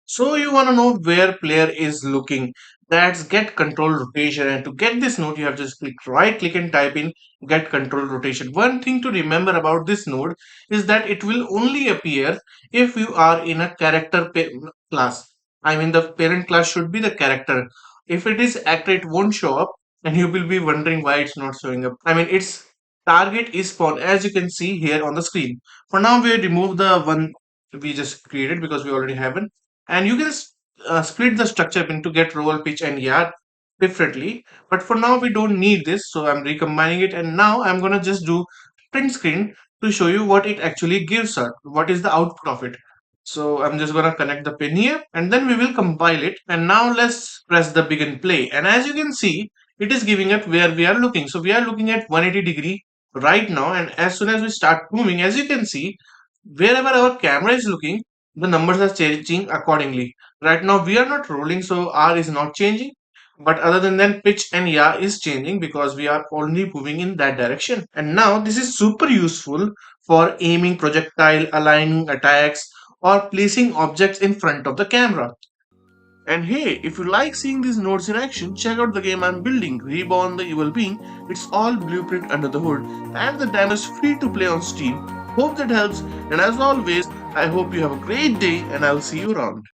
So you want to know where player is looking. That's get control rotation. And to get this node, you have just right click and type in get control rotation. One thing to remember about this node is that it will only appear if you are in a character class. I mean the parent class should be the character. If it is actor, it won't show up and you will be wondering why it's not showing up. I mean its target is spawn as you can see here on the screen. For now we remove the one we just created because we already have one, and you can split the structure into get roll pitch and yard differently, but for now we don't need this, so I'm recombining it, and now I'm gonna just do print screen to show you what it actually gives us, what is the output of it. So I'm just gonna connect the pin here and then we will compile it, and now let's press the begin play, and as you can see it is giving us where we are looking. So we are looking at 180-degree right now, and as soon as we start moving, as you can see, wherever our camera is looking, the numbers are changing accordingly. Right now we are not rolling, so R is not changing, but other than that pitch and yaw is changing because we are only moving in that direction. And now this is super useful for aiming projectile, aligning attacks, or placing objects in front of the camera. And hey, if you like seeing these nodes in action, check out the game I'm building, Reborn the Evil Being. It's all blueprint under the hood, and the demo is free to play on Steam. Hope that helps, and as always, I hope you have a great day, and I'll see you around.